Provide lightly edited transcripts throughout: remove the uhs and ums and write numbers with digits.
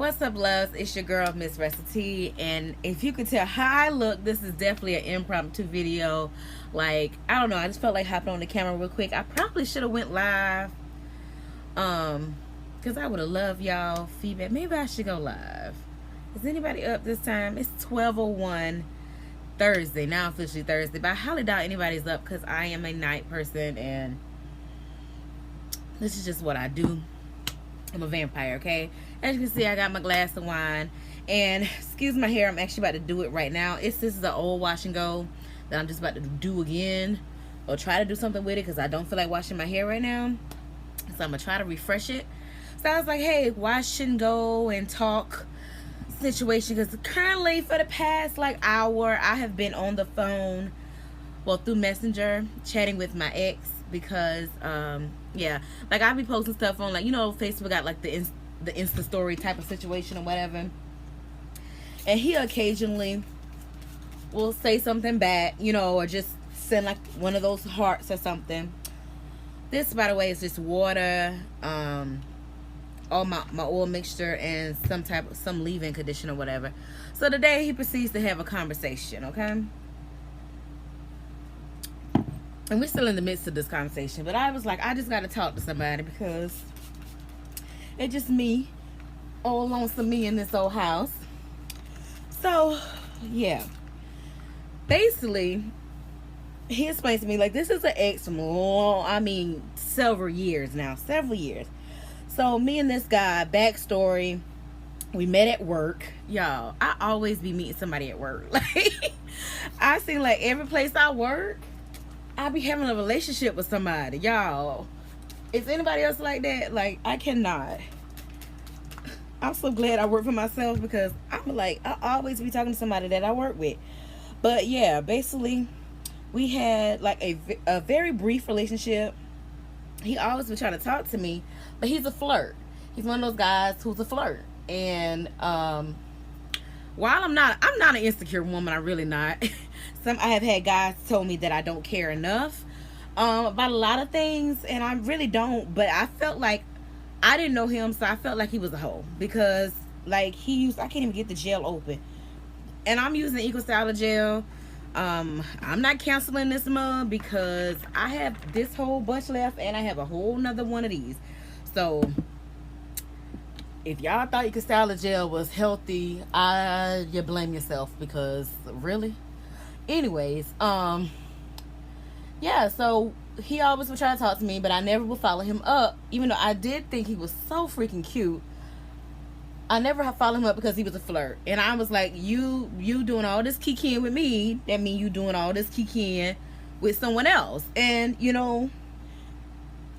What's up, loves? It's your girl, MissRessaT, and if you could tell how I look, this is definitely an impromptu video. Like, I don't know, I just felt like hopping on the camera real quick. I probably should have went live, because I would have loved y'all feedback. Maybe I should go live. Is anybody up this time? It's 12:01 Thursday, now officially Thursday, but I highly doubt anybody's up because I am a night person, and this is just what I do. I'm a vampire, okay? As you can see, I got my glass of wine. And excuse my hair, I'm actually about to do it right now. This is an old wash and go that I'm just about to do again. Or try to do something with it because I don't feel like washing my hair right now. So I'm going to try to refresh it. So I was like, hey, wash and go and talk situation. Because currently, for the past like hour, I have been on the phone, well, through Messenger, chatting with my ex. Because yeah, like I be posting stuff on, like, you know, Facebook got like the Insta story type of situation or whatever, and he occasionally will say something bad, you know, or just send like one of those hearts or something. This, by the way, is just water, all my oil mixture, and some leave-in conditioner or whatever. So today he proceeds to have a conversation, okay? And we're still in the midst of this conversation, but I was like, I just got to talk to somebody because it's just me, all lonesome me in this old house. So, yeah. Basically, he explains to me, like, this is an ex from, several years now. Several years. So, me and this guy, backstory, we met at work. Y'all, I always be meeting somebody at work. Like, I see, like, every place I work, I be having a relationship with somebody. Y'all, is anybody else like that? Like, I cannot. I'm so glad I work for myself because I'm like, I always be talking to somebody that I work with. But yeah, basically, we had like a very brief relationship. He always been trying to talk to me, but he's a flirt. He's one of those guys who's a flirt. And while I'm not an insecure woman, I'm really not. I have had guys tell me that I don't care enough about a lot of things, and I really don't. But I felt like I didn't know him, so I felt like he was a hoe because, like, I can't even get the gel open, and I'm using Eco Styler gel. I'm not canceling this month because I have this whole bunch left, and I have a whole nother one of these. So if y'all thought Eco Styler gel was healthy, you blame yourself because really. Anyways, yeah, so he always would try to talk to me, but I never would follow him up, even though I did think he was so freaking cute. I never followed him up because he was a flirt, and I was like, you doing all this kikiing with me, that means you doing all this kikiing with someone else. And, you know,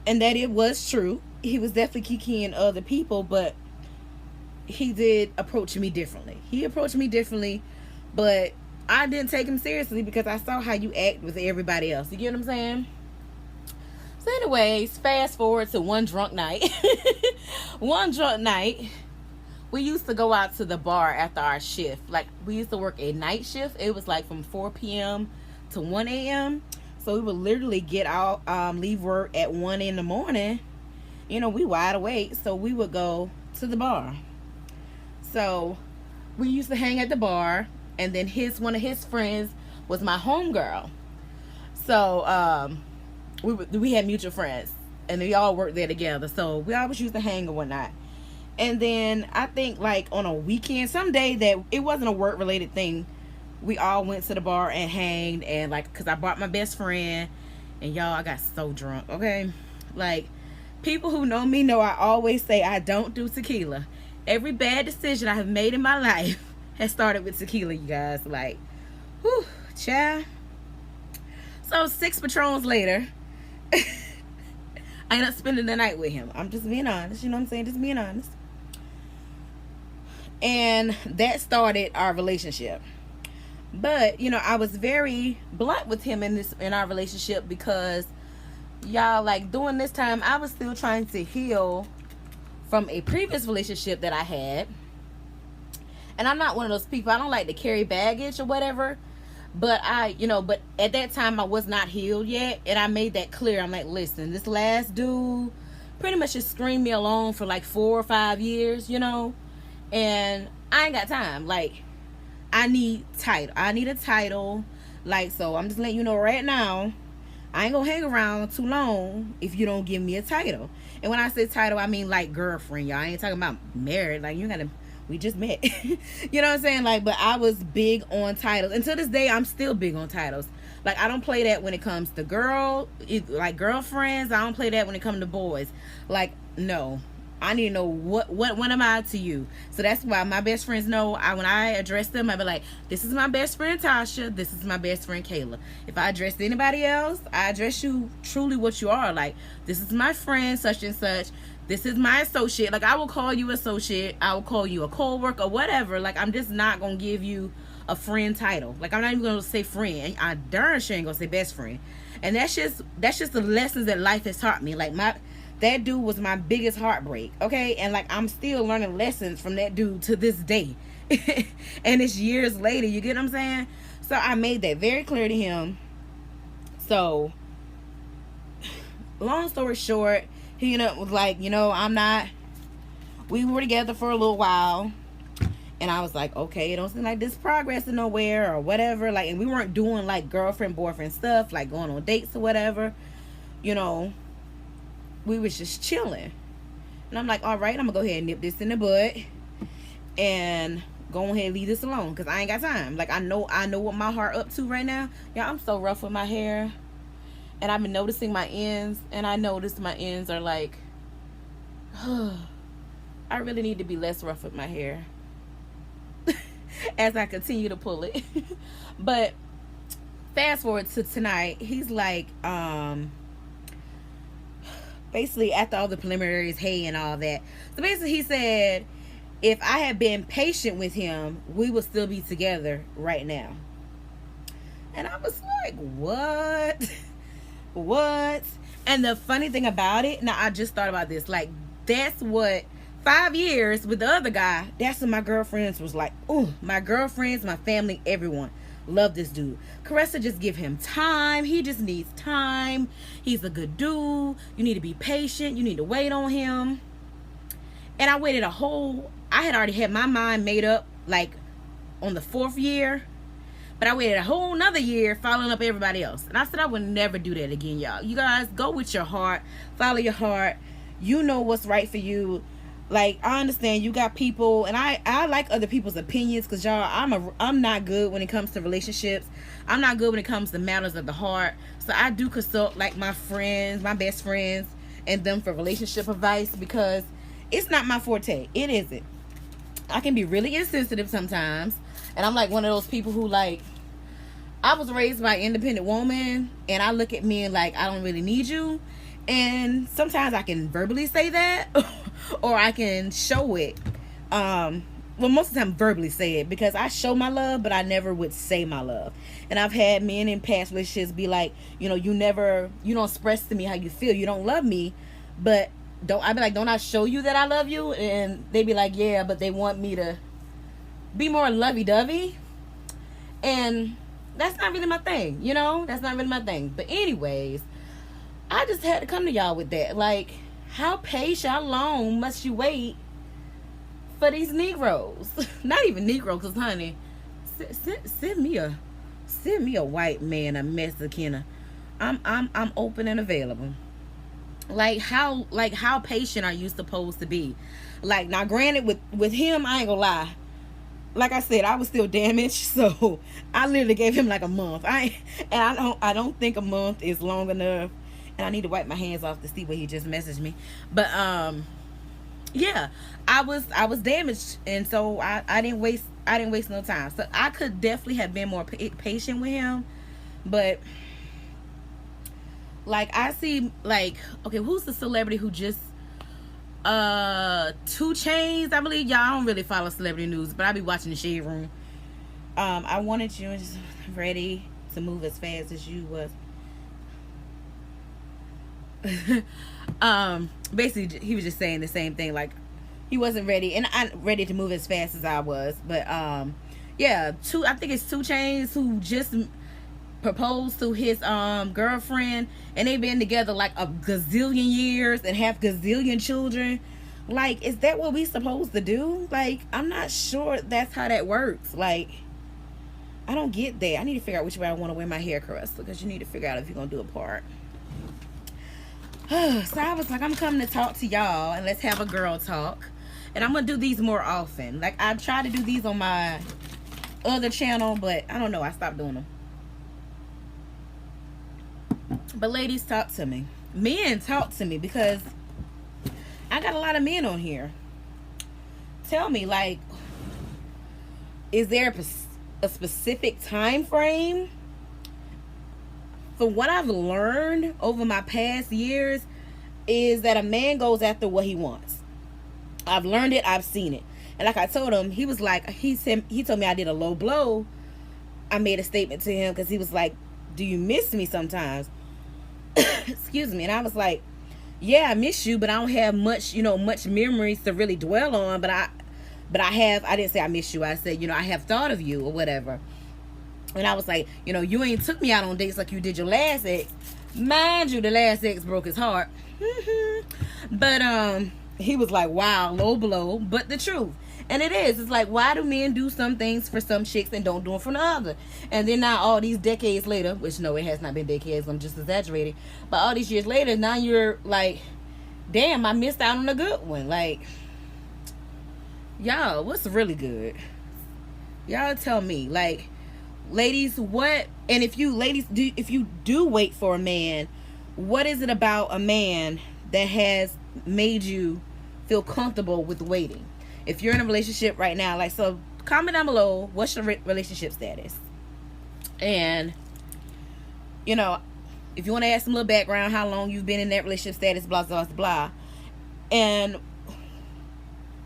and that it was true. He was definitely kikiing other people, but he did approach me differently. He approached me differently, but I didn't take him seriously because I saw how you act with everybody else. You get what I'm saying? So anyways, fast forward to one drunk night. One drunk night, we used to go out to the bar after our shift. Like, we used to work a night shift. It was like from 4 p.m. to 1 a.m. So we would literally get out, leave work at 1 in the morning. You know, we wide awake. So we would go to the bar. So we used to hang at the bar. And then one of his friends was my homegirl. So we had mutual friends, and we all worked there together. So we always used to hang and whatnot. And then I think like on a weekend, some day that it wasn't a work related thing, we all went to the bar and hanged. And like, cause I brought my best friend, and y'all, I got so drunk. Okay, like, people who know me know I always say I don't do tequila. Every bad decision I have made in my life has started with tequila, you guys. Like, whew, child. So 6 Patrons later, I ended up spending the night with him. I'm just being honest, you know what I'm saying? Just being honest. And that started our relationship. But, you know, I was very blunt with him in our relationship because, y'all, like, during this time, I was still trying to heal from a previous relationship that I had. And I'm not one of those people, I don't like to carry baggage or whatever. But but at that time I was not healed yet. And I made that clear. I'm like, listen, this last dude pretty much just screamed me along for like 4 or 5 years, you know. And I ain't got time. Like, I need a title. Like, so I'm just letting you know right now, I ain't gonna hang around too long if you don't give me a title. And when I say title, I mean like girlfriend, y'all. I ain't talking about married. Like, you gotta, we just met. You know what I'm saying? Like, but I was big on titles. And to this day, I'm still big on titles. Like, I don't play that when it comes to like girlfriends. I don't play that when it comes to boys. Like, no. I need to know what am I to you. So that's why my best friends know, when I address them, I be like, this is my best friend Tasha, this is my best friend Kayla. If I address anybody else, I address you truly what you are. Like, this is my friend such and such, this is my associate. Like, I will call you associate, I will call you a co-worker, whatever. Like, I'm just not gonna give you a friend title. Like, I'm not even gonna say friend. I darn sure ain't gonna say best friend. And that's just the lessons that life has taught me. Like, that dude was my biggest heartbreak, okay? And, like, I'm still learning lessons from that dude to this day. And it's years later, you get what I'm saying? So I made that very clear to him. So, long story short, he was like, we were together for a little while. And I was like, okay, it don't seem like this progressing nowhere or whatever. Like, and we weren't doing, like, girlfriend, boyfriend stuff, like going on dates or whatever, we was just chilling. And I'm like, all right, I'm gonna go ahead and nip this in the bud and go ahead and leave this alone, because I ain't got time. Like, I know what my heart up to right now. Yeah, I'm so rough with my hair, and I've been noticing my ends, and I noticed my ends are like, I really need to be less rough with my hair as I continue to pull it. But fast forward to tonight, he's like, basically, after all the preliminaries, hey, and all that. So basically, he said, if I had been patient with him, we would still be together right now. And I was like, what? What? And the funny thing about it, now I just thought about this. Like, that's what 5 years with the other guy, that's what my girlfriends was like. Oh, my girlfriends, my family, everyone love this dude. Karessa, just give him time. He just needs time. He's a good dude. You need to be patient. You need to wait on him. And I waited I had already had my mind made up, like, on the 4th year. But I waited a whole nother year following up everybody else. And I said I would never do that again, y'all. You guys, go with your heart. Follow your heart. You know what's right for you. Like, I understand you got people, and I like other people's opinions, because y'all, I'm not good when it comes to relationships. I'm not good when it comes to matters of the heart. So I do consult, like, my friends, my best friends, and them for relationship advice, because it's not my forte. It isn't. I can be really insensitive sometimes, and I'm like one of those people who, like, I was raised by an independent woman, and I look at men like, I don't really need you. And sometimes I can verbally say that, or I can show it. Well, most of the time verbally say it, because I show my love, but I never would say my love. And I've had men in past relationships be like, you don't express to me how you feel. You don't love me, but I'd be like, don't I show you that I love you? And they'd be like, yeah, but they want me to be more lovey-dovey. And that's not really my thing, That's not really my thing. But anyways, I just had to come to y'all with that. Like, how patient, how long must you wait for these Negroes? Not even Negroes, because, honey, send me a white man, a Mexican. I'm open and available. Like, how patient are you supposed to be? Like, now, granted, with him, I ain't gonna lie. Like I said, I was still damaged, so I literally gave him like a month. I don't think a month is long enough. And I need to wipe my hands off to see what he just messaged me. But yeah, I was damaged, and so I didn't waste no time. So I could definitely have been more patient with him. But like, I see, like, okay, who's the celebrity who just 2 Chainz, I believe. Y'all, I don't really follow celebrity news, but I be watching the Shade Room. I wanted you just ready to move as fast as you was. Basically, he was just saying the same thing, like, he wasn't ready, and I'm ready to move as fast as I was. But yeah, I think it's 2 Chainz who just proposed to his girlfriend, and they've been together like a gazillion years and have gazillion children. Like, is that what we supposed to do? Like, I'm not sure that's how that works. Like, I don't get that. I need to figure out which way I want to wear my hair, Karessa, because you need to figure out if you're going to do a part. So I was like, I'm coming to talk to y'all, and let's have a girl talk. And I'm going to do these more often. Like, I tried to do these on my other channel, but I don't know. I stopped doing them. But ladies, talk to me. Men, talk to me, because I got a lot of men on here. Tell me, like, is there a specific time frame? From what I've learned over my past years is that a man goes after what he wants. I've learned it. I've seen it. And like I told him, he was like, he told me I did a low blow. I made a statement to him because he was like, do you miss me sometimes? Excuse me. And I was like, yeah, I miss you, but I don't have much, much memories to really dwell on. But I didn't say I miss you. I said, I have thought of you or whatever. And I was like, you ain't took me out on dates like you did your last ex. Mind you, the last ex broke his heart. But he was like, wow, low blow, but the truth. And it is. It's like, why do men do some things for some chicks and don't do them for the other? And then now all these decades later, which no, it has not been decades, I'm just exaggerating. But all these years later, now you're like, damn, I missed out on a good one. Like, y'all, what's really good? Y'all tell me. Like, ladies, what? And if you do wait for a man, what is it about a man that has made you feel comfortable with waiting? If you're in a relationship right now, like, so comment down below, what's your relationship status? And if you want to add some little background, how long you've been in that relationship status, blah blah blah. And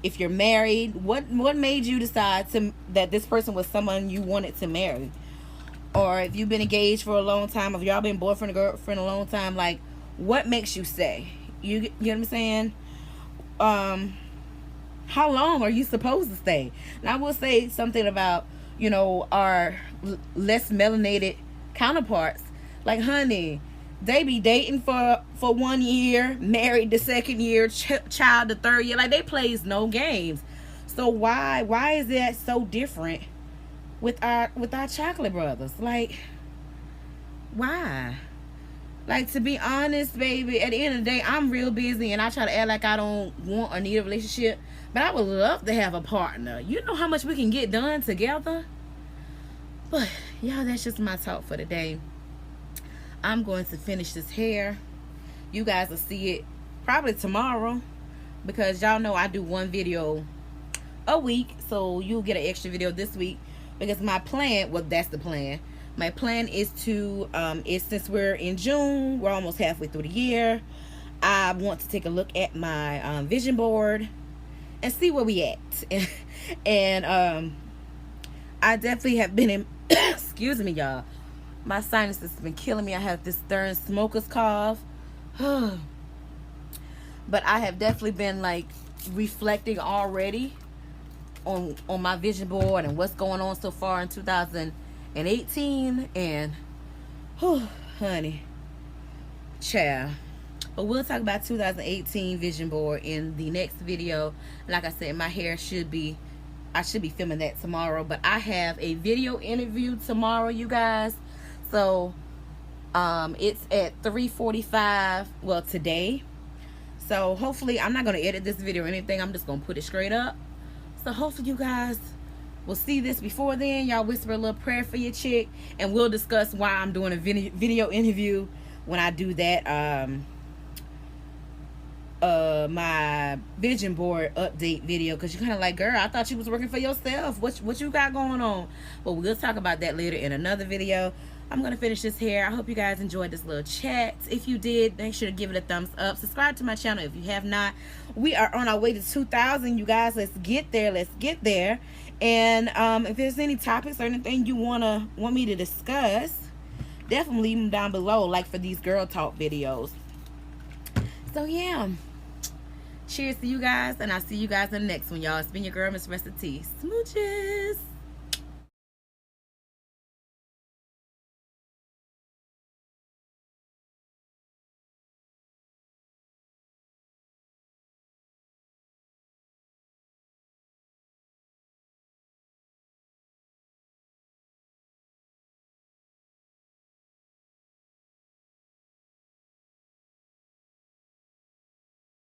if you're married, what made you decide that this person was someone you wanted to marry? Or if you've been engaged for a long time, if y'all been boyfriend and girlfriend a long time, like, what makes you stay? You get what I'm saying? How long are you supposed to stay? And I will say something about, our less melanated counterparts. Like, honey, they be dating for 1 year, married the second year, child the third year. Like, they plays no games. So why is that so different with our chocolate brothers? Like, why? Like, to be honest, baby, at the end of the day, I'm real busy and I try to act like I don't want or need a relationship. But I would love to have a partner. You know how much we can get done together? But, y'all, that's just my talk for today. I'm going to finish this hair. You guys will see it probably tomorrow, because y'all know I do one video a week. So you'll get an extra video this week, because my plan, well, that's the plan. My plan is to, since we're in June, we're almost halfway through the year, I want to take a look at my vision board and see where we at. And I definitely have been in, excuse me, y'all. My sinuses have been killing me. I have this darn smoker's cough. But I have definitely been, like, reflecting already on my vision board and what's going on so far in 2018. And, honey, child. But we'll talk about 2018 vision board in the next video. Like I said, my hair I should be filming that tomorrow. But I have a video interview tomorrow, you guys. So it's at 3:45, well, today. So hopefully, I'm not going to edit this video or anything. I'm just going to put it straight up. So hopefully you guys will see this before then. Y'all whisper a little prayer for your chick, and we'll discuss why I'm doing a video interview when I do that my vision board update video, because you're kind of like, girl, I thought you was working for yourself. What you got going on? Well, we'll talk about that later in another video. I'm gonna finish this hair. I hope you guys enjoyed this little chat. If you did, make sure to give it a thumbs up. Subscribe to my channel if you have not. We are on our way to 2,000, you guys. Let's get there. And if there's any topics or anything you want me to discuss, definitely leave them down below, like for these girl talk videos. So yeah, cheers to you guys, and I'll see you guys in the next one, y'all. It's been your girl, MissRessaT. Smooches.